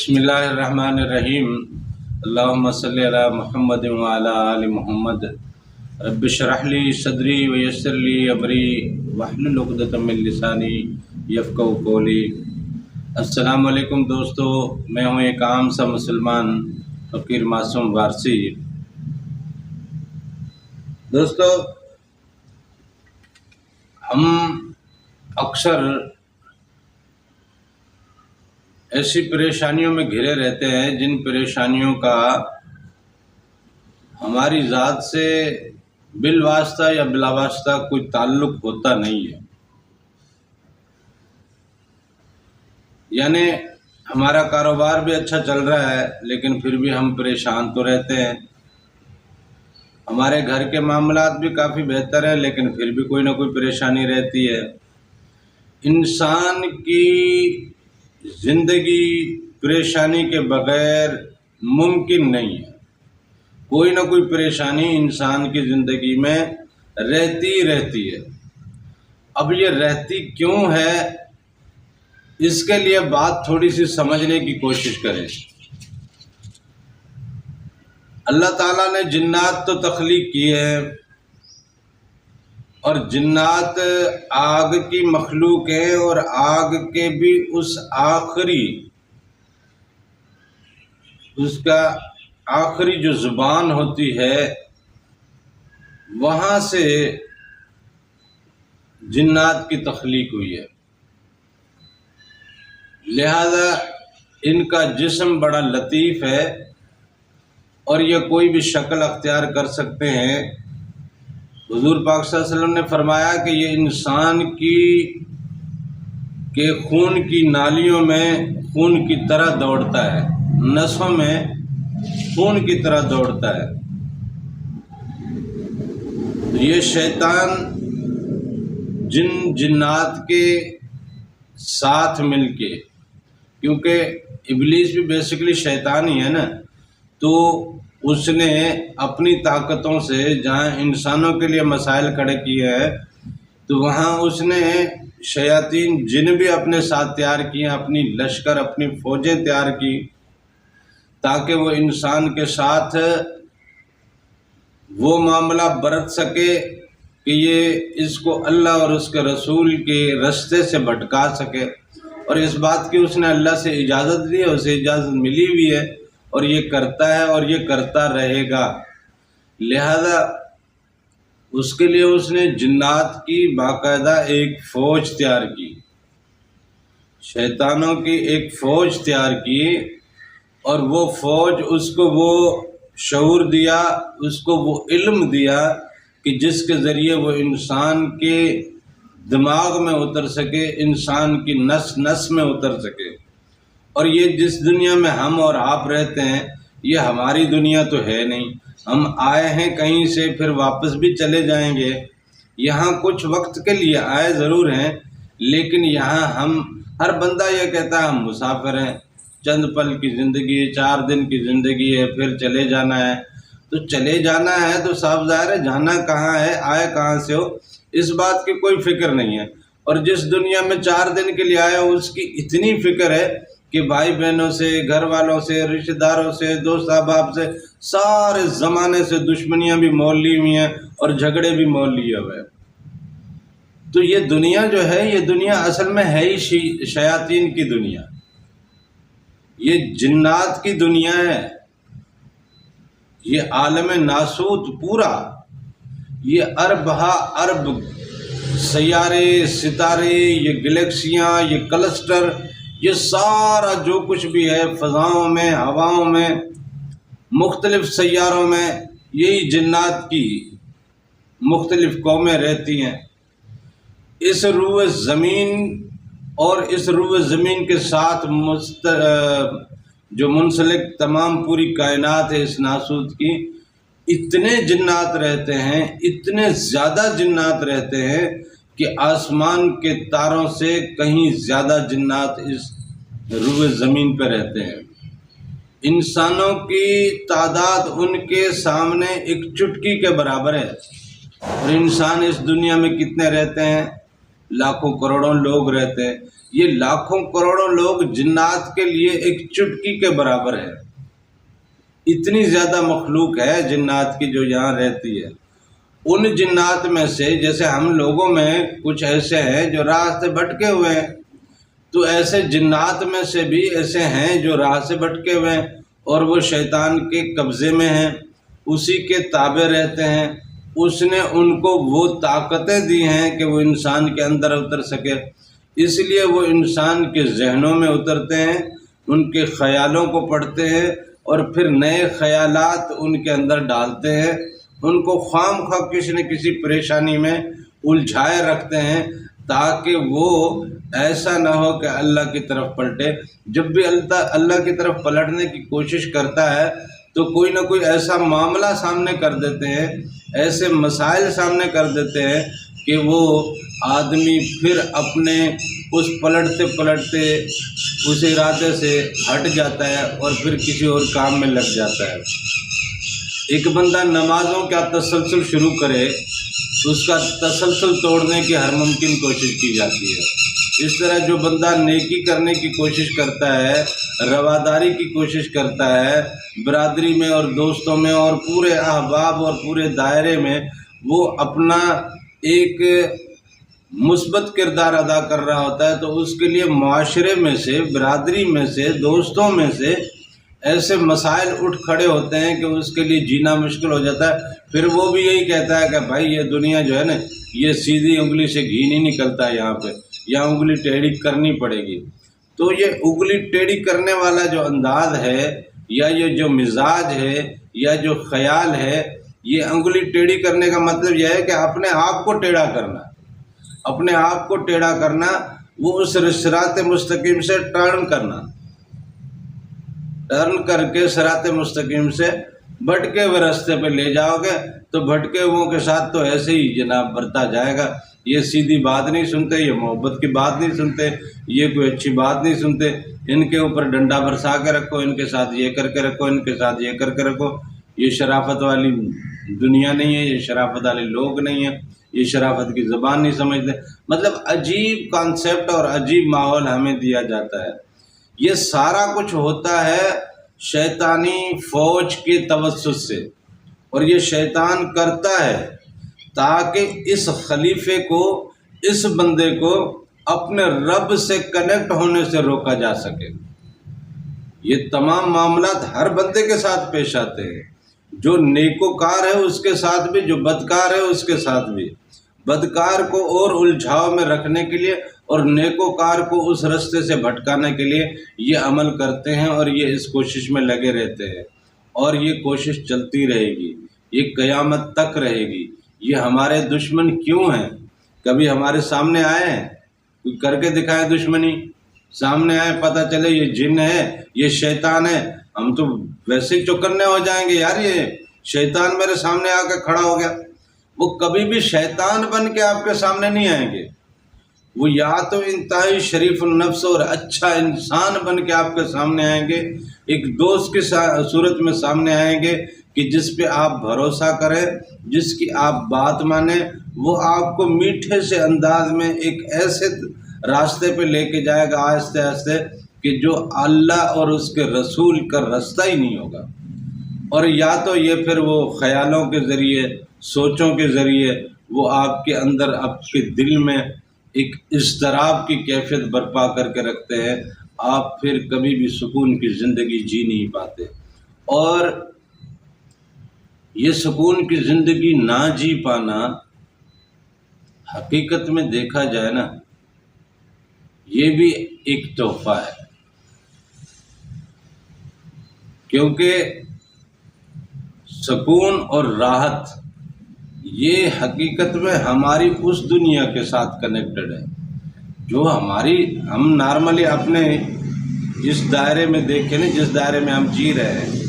بسم اللہ الرحمن الرحیم اللہم صلی علی محمد وعلی آل محمد رب اشرح لی صدری ویسر لی امری واحلل عقدۃ من لسانی یفقہوا قولی۔ السلام علیکم دوستو، میں ہوں ایک عام سا مسلمان فقیر معصوم وارثی۔ دوستو، ہم اکثر ایسی پریشانیوں میں گھرے رہتے ہیں جن پریشانیوں کا ہماری ذات سے بالواسطہ یا بلا واسطہ کوئی تعلق ہوتا نہیں ہے۔ یعنی ہمارا کاروبار بھی اچھا چل رہا ہے لیکن پھر بھی ہم پریشان تو رہتے ہیں، ہمارے گھر کے معاملات بھی کافی بہتر ہیں لیکن پھر بھی کوئی نہ کوئی پریشانی رہتی ہے۔ انسان کی زندگی پریشانی کے بغیر ممکن نہیں ہے، کوئی نہ کوئی پریشانی انسان کی زندگی میں رہتی ہے۔ اب یہ رہتی کیوں ہے، اس کے لیے بات تھوڑی سی سمجھنے کی کوشش کریں۔ اللہ تعالیٰ نے جنات تو تخلیق کی ہے اور جنات آگ کی مخلوق ہے، اور آگ کے بھی اس کا آخری جو زبان ہوتی ہے وہاں سے جنات کی تخلیق ہوئی ہے، لہذا ان کا جسم بڑا لطیف ہے اور یہ کوئی بھی شکل اختیار کر سکتے ہیں۔ حضور پاک صلی اللہ علیہ وسلم نے فرمایا کہ یہ انسان کے خون کی نالیوں میں خون کی طرح دوڑتا ہے، نسوں میں خون کی طرح دوڑتا ہے۔ یہ شیطان جنات کے ساتھ مل کے، کیونکہ ابلیس بھی بیسیکلی شیطان ہی ہے نا، تو اس نے اپنی طاقتوں سے جہاں انسانوں کے لیے مسائل کھڑے کیے ہیں تو وہاں اس نے شیاطین جن بھی اپنے ساتھ تیار کیے، اپنی لشکر اپنی فوجیں تیار کی تاکہ وہ انسان کے ساتھ وہ معاملہ برت سکے کہ یہ اس کو اللہ اور اس کے رسول کے رستے سے بھٹکا سکے، اور اس بات کی اس نے اللہ سے اجازت لی ہے، اسے اجازت ملی ہوئی ہے اور یہ کرتا ہے اور یہ کرتا رہے گا۔ لہذا اس کے لیے اس نے جنات کی باقاعدہ ایک فوج تیار کی، شیطانوں کی ایک فوج تیار کی، اور وہ فوج اس کو وہ شعور دیا، اس کو وہ علم دیا کہ جس کے ذریعے وہ انسان کے دماغ میں اتر سکے، انسان کی نس نس میں اتر سکے۔ اور یہ جس دنیا میں ہم اور آپ رہتے ہیں یہ ہماری دنیا تو ہے نہیں، ہم آئے ہیں کہیں سے پھر واپس بھی چلے جائیں گے۔ یہاں کچھ وقت کے لیے آئے ضرور ہیں لیکن یہاں ہم ہر بندہ یہ کہتا ہے ہم مسافر ہیں، چند پل کی زندگی ہے، 4 دن کی زندگی ہے، پھر چلے جانا ہے۔ تو چلے جانا ہے تو صاف ظاہر ہے جانا کہاں ہے، آئے کہاں سے ہو، اس بات کی کوئی فکر نہیں ہے۔ اور جس دنیا میں 4 دن کے لیے آئے اس کی اتنی فکر ہے کہ بھائی بہنوں سے، گھر والوں سے، رشتہ داروں سے، دوست احباب سے، سارے زمانے سے دشمنیاں بھی مول لی ہوئی ہیں اور جھگڑے بھی مول لیے ہوئے۔ تو یہ دنیا جو ہے، یہ دنیا اصل میں ہے ہی شیاطین کی دنیا، یہ جنات کی دنیا ہے، یہ عالم ناسوت پورا، یہ اربہا ارب سیارے، ستارے، یہ گلیکسیاں، یہ کلسٹر، یہ سارا جو کچھ بھی ہے فضاؤں میں، ہواؤں میں، مختلف سیاروں میں، یہی جنات کی مختلف قومیں رہتی ہیں۔ اس روئے زمین اور اس روئے زمین کے ساتھ جو منسلک تمام پوری کائنات ہے اس ناسوت کی، اتنے جنات رہتے ہیں، اتنے زیادہ جنات رہتے ہیں کہ آسمان کے تاروں سے کہیں زیادہ جنات اس روئے زمین پہ رہتے ہیں۔ انسانوں کی تعداد ان کے سامنے ایک چٹکی کے برابر ہے، اور انسان اس دنیا میں کتنے رہتے ہیں، لاکھوں کروڑوں لوگ رہتے ہیں۔ یہ لاکھوں کروڑوں لوگ جنات کے لیے ایک چٹکی کے برابر ہے۔ اتنی زیادہ مخلوق ہے جنات کی جو یہاں رہتی ہے۔ ان جنات میں سے جیسے ہم لوگوں میں کچھ ایسے ہیں جو راہ سے بھٹکے ہوئے ہیں، تو ایسے جنات میں سے بھی ایسے ہیں جو راہ سے بھٹکے ہوئے ہیں اور وہ شیطان کے قبضے میں ہیں، اسی کے تابع رہتے ہیں۔ اس نے ان کو وہ طاقتیں دی ہیں کہ وہ انسان کے اندر اتر سکے، اس لیے وہ انسان کے ذہنوں میں اترتے ہیں، ان کے خیالوں کو پڑھتے ہیں اور پھر نئے خیالات ان کے اندر ڈالتے ہیں، ان کو خواہ مخواہ کسی نہ کسی پریشانی میں الجھائے رکھتے ہیں تاکہ وہ ایسا نہ ہو کہ اللہ کی طرف پلٹے۔ جب بھی اللہ کی طرف پلٹنے کی کوشش کرتا ہے تو کوئی نہ کوئی ایسا معاملہ سامنے کر دیتے ہیں، ایسے مسائل سامنے کر دیتے ہیں کہ وہ آدمی پھر اپنے اس پلٹتے اس ارادے سے ہٹ جاتا ہے اور پھر کسی اور کام میں لگ جاتا ہے۔ ایک بندہ نمازوں کا تسلسل شروع کرے تو اس کا تسلسل توڑنے کی ہر ممکن کوشش کی جاتی ہے۔ اس طرح جو بندہ نیکی کرنے کی کوشش کرتا ہے، رواداری کی کوشش کرتا ہے برادری میں اور دوستوں میں اور پورے احباب اور پورے دائرے میں، وہ اپنا ایک مثبت کردار ادا کر رہا ہوتا ہے، تو اس کے لیے معاشرے میں سے، برادری میں سے، دوستوں میں سے ایسے مسائل اٹھ کھڑے ہوتے ہیں کہ اس کے لیے جینا مشکل ہو جاتا ہے۔ پھر وہ بھی یہی کہتا ہے کہ بھائی یہ دنیا جو ہے نا، یہ سیدھی انگلی سے گھی نہیں نکلتا، یہاں پہ یہاں انگلی ٹیڑھی کرنی پڑے گی۔ تو یہ انگلی ٹیڑھی کرنے والا جو انداز ہے یا یہ جو مزاج ہے یا جو خیال ہے، یہ انگلی ٹیڑھی کرنے کا مطلب یہ ہے کہ اپنے آپ کو ٹیڑھا کرنا، اپنے آپ کو ٹیڑھا کرنا، وہ اس صراط مستقیم سے ٹرن کرنا، ٹرن کر کے صراط مستقیم سے بھٹکے ہوئے راستے پہ لے جاؤ گے تو بھٹکے ہوئوں کے ساتھ تو ایسے ہی جناب برتا جائے گا۔ یہ سیدھی بات نہیں سنتے، یہ محبت کی بات نہیں سنتے، یہ کوئی اچھی بات نہیں سنتے، ان کے اوپر ڈنڈا برسا کے رکھو، ان کے ساتھ یہ کر کے رکھو، ان کے ساتھ یہ کر کے رکھو۔ یہ شرافت والی دنیا نہیں ہے، یہ شرافت والے لوگ نہیں ہیں، یہ شرافت کی زبان نہیں سمجھتے۔ مطلب عجیب کانسیپٹ اور عجیب ماحول ہمیں دیا جاتا ہے۔ یہ سارا کچھ ہوتا ہے شیطانی فوج کے توسط سے، اور یہ شیطان کرتا ہے تاکہ اس خلیفے کو، اس بندے کو اپنے رب سے کنیکٹ ہونے سے روکا جا سکے۔ یہ تمام معاملات ہر بندے کے ساتھ پیش آتے ہیں، جو نیکوکار ہے اس کے ساتھ بھی، جو بدکار ہے اس کے ساتھ بھی۔ بدکار کو اور الجھاؤ میں رکھنے کے لیے اور نیکوکار کو اس راستے سے بھٹکانے کے لیے یہ عمل کرتے ہیں، اور یہ اس کوشش میں لگے رہتے ہیں، اور یہ کوشش چلتی رہے گی، یہ قیامت تک رہے گی۔ یہ ہمارے دشمن کیوں ہیں؟ کبھی ہمارے سامنے آئے ہیں؟ کوئی کر کے دکھائے دشمنی؟ سامنے آئے پتہ چلے یہ جن ہے، یہ شیطان ہے، ہم تو ویسے ہی چوکنے ہو جائیں گے، یار یہ شیطان میرے سامنے آ کے کھڑا ہو گیا۔ وہ کبھی بھی شیطان بن کے آپ کے سامنے نہیں آئیں گے، وہ یا تو انتہائی شریف النفس اور اچھا انسان بن کے آپ کے سامنے آئیں گے، ایک دوست کی صورت میں سامنے آئیں گے کہ جس پہ آپ بھروسہ کریں، جس کی آپ بات مانیں، وہ آپ کو میٹھے سے انداز میں ایک ایسے راستے پہ لے کے جائے گا آہستہ آہستہ کہ جو اللہ اور اس کے رسول کا راستہ ہی نہیں ہوگا۔ اور یا تو یہ پھر وہ خیالوں کے ذریعے، سوچوں کے ذریعے وہ آپ کے اندر، آپ کے دل میں ایک اضطراب کی کیفیت برپا کر کے رکھتے ہیں، آپ پھر کبھی بھی سکون کی زندگی جی نہیں پاتے۔ اور یہ سکون کی زندگی نہ جی پانا حقیقت میں دیکھا جائے نا، یہ بھی ایک تحفہ ہے، کیونکہ سکون اور راحت یہ حقیقت میں ہماری اس دنیا کے ساتھ کنیکٹڈ ہے جو ہم نارملی اپنے جس دائرے میں دیکھیں نا، جس دائرے میں ہم جی رہے ہیں،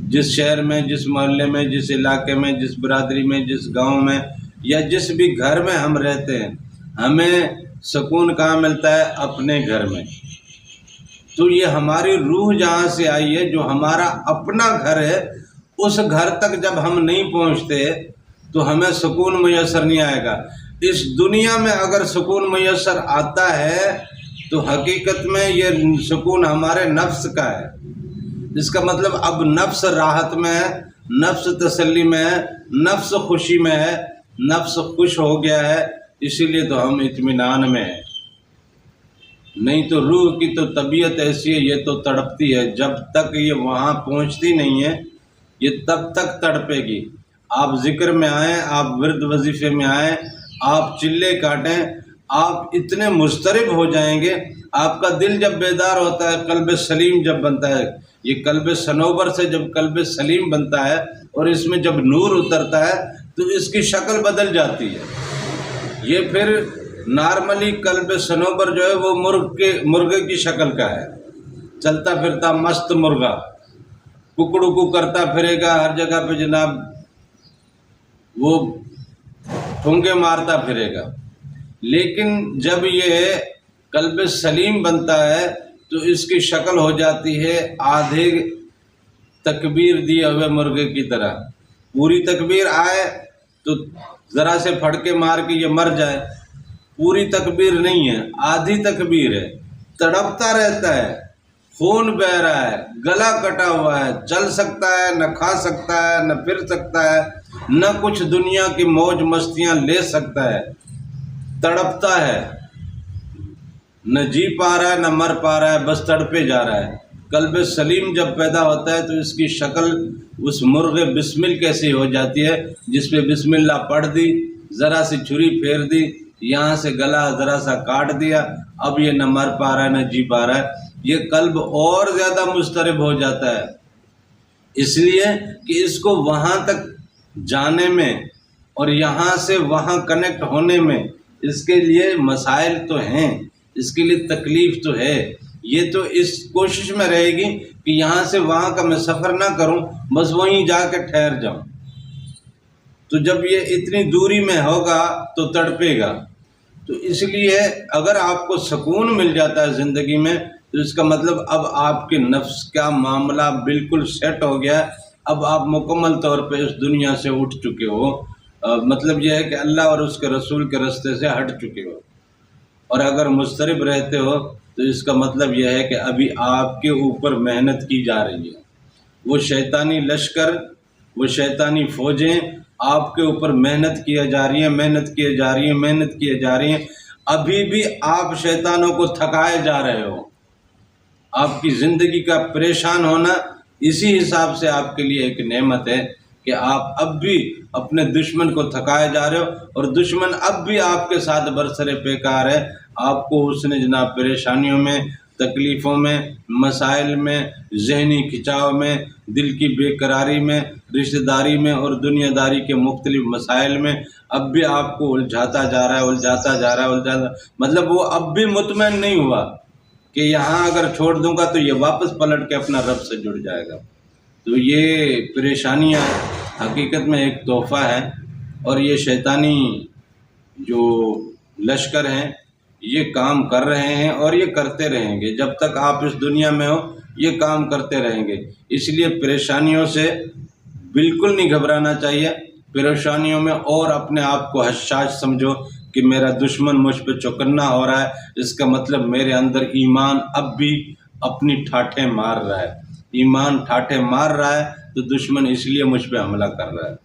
جس شہر میں، جس محلے میں، جس علاقے میں، جس برادری میں، جس گاؤں میں یا جس بھی گھر میں ہم رہتے ہیں، ہمیں سکون کہاں ملتا ہے؟ اپنے گھر میں۔ تو یہ ہماری روح جہاں سے آئی ہے، جو ہمارا اپنا گھر ہے، اس گھر تک جب ہم نہیں پہنچتے تو ہمیں سکون میسر نہیں آئے گا۔ اس دنیا میں اگر سکون میسر آتا ہے تو حقیقت میں یہ سکون ہمارے نفس کا ہے۔ اس کا مطلب اب نفس راحت میں ہے، نفس تسلی میں ہے، نفس خوشی میں ہے، نفس خوش ہو گیا ہے، اسی لیے تو ہم اطمینان میں ہیں۔ نہیں تو روح کی تو طبیعت ایسی ہے، یہ تو تڑپتی ہے، جب تک یہ وہاں پہنچتی نہیں ہے یہ تب تک تڑپے گی۔ آپ ذکر میں آئیں، آپ ورد وظیفے میں آئیں، آپ چلے کاٹیں، آپ اتنے مضطرب ہو جائیں گے۔ آپ کا دل جب بیدار ہوتا ہے، قلب سلیم جب بنتا ہے، یہ قلب صنوبر سے جب قلب سلیم بنتا ہے اور اس میں جب نور اترتا ہے تو اس کی شکل بدل جاتی ہے۔ یہ پھر نارملی قلب صنوبر جو ہے وہ مرغے کی شکل کا ہے، چلتا پھرتا مست مرغا، ککڑو کو کرتا پھرے گا ہر جگہ پہ جناب، وہ ٹھونگے مارتا پھرے گا۔ لیکن جب یہ قلب سلیم بنتا ہے تو اس کی شکل ہو جاتی ہے آدھے تکبیر دیے ہوئے مرغے کی طرح۔ پوری تکبیر آئے تو ذرا سے پھڑکے مار کے یہ مر جائے، پوری تکبیر نہیں ہے، آدھی تکبیر ہے، تڑپتا رہتا ہے، خون بہہ رہا ہے، گلا کٹا ہوا ہے، چل سکتا ہے نہ، کھا سکتا ہے نہ، پھر سکتا ہے نہ، کچھ دنیا کی موج مستیاں لے سکتا ہے، تڑپتا ہے، نہ جی پا رہا ہے نہ مر پا رہا ہے، بس تڑپے جا رہا ہے۔ قلب سلیم جب پیدا ہوتا ہے تو اس کی شکل اس مرغ بسمل کیسی ہو جاتی ہے، جس پہ بسم اللہ پڑھ دی، ذرا سی چھری پھیر دی، یہاں سے گلا ذرا سا کاٹ دیا، اب یہ نہ مر پا رہا ہے نہ جی پا رہا ہے۔ یہ قلب اور زیادہ مضطرب ہو جاتا ہے، اس لیے کہ اس کو وہاں تک جانے میں اور یہاں سے وہاں کنیکٹ ہونے میں اس کے لیے مسائل تو ہیں، اس کے لیے تکلیف تو ہے۔ یہ تو اس کوشش میں رہے گی کہ یہاں سے وہاں کا میں سفر نہ کروں، بس وہیں جا کے ٹھہر جاؤں۔ تو جب یہ اتنی دوری میں ہوگا تو تڑپے گا۔ تو اس لیے اگر آپ کو سکون مل جاتا ہے زندگی میں تو اس کا مطلب اب آپ کے نفس کا معاملہ بالکل سیٹ ہو گیا، اب آپ مکمل طور پہ اس دنیا سے اٹھ چکے ہو، مطلب یہ ہے کہ اللہ اور اس کے رسول کے راستے سے ہٹ چکے ہو۔ اور اگر مضطرب رہتے ہو تو اس کا مطلب یہ ہے کہ ابھی آپ کے اوپر محنت کی جا رہی ہے، وہ شیطانی لشکر، وہ شیطانی فوجیں آپ کے اوپر محنت کیے جا رہی ہیں، محنت کیے جا رہی ہیں، محنت کیے جا رہی ہیں۔ ابھی بھی آپ شیطانوں کو تھکائے جا رہے ہو۔ آپ کی زندگی کا پریشان ہونا اسی حساب سے آپ کے لیے ایک نعمت ہے کہ آپ اب بھی اپنے دشمن کو تھکائے جا رہے ہو، اور دشمن اب بھی آپ کے ساتھ برسر پیکار ہے، آپ کو اس نے جناب پریشانیوں میں، تکلیفوں میں، مسائل میں، ذہنی کھچاؤ میں، دل کی بے قراری میں، رشتہ داری میں اور دنیا داری کے مختلف مسائل میں اب بھی آپ کو الجھاتا جا رہا ہے، الجھاتا جا رہا ہے، الجھاتا، مطلب وہ اب بھی مطمئن نہیں ہوا کہ یہاں اگر چھوڑ دوں گا تو یہ واپس پلٹ کے اپنا رب سے جڑ جائے گا۔ تو یہ پریشانیاں حقیقت میں ایک تحفہ ہے، اور یہ شیطانی جو لشکر ہیں یہ کام کر رہے ہیں اور یہ کرتے رہیں گے، جب تک آپ اس دنیا میں ہو یہ کام کرتے رہیں گے۔ اس لیے پریشانیوں سے بالکل نہیں گھبرانا چاہیے، پریشانیوں میں اور اپنے آپ کو حساس سمجھو کہ میرا دشمن مجھ پہ چوکنا ہو رہا ہے، اس کا مطلب میرے اندر ایمان اب بھی اپنی ٹھاٹھیں مار رہا ہے، ایمان ٹھاٹھیں مار رہا ہے تو دشمن اس لیے مجھ پہ حملہ کر رہا ہے۔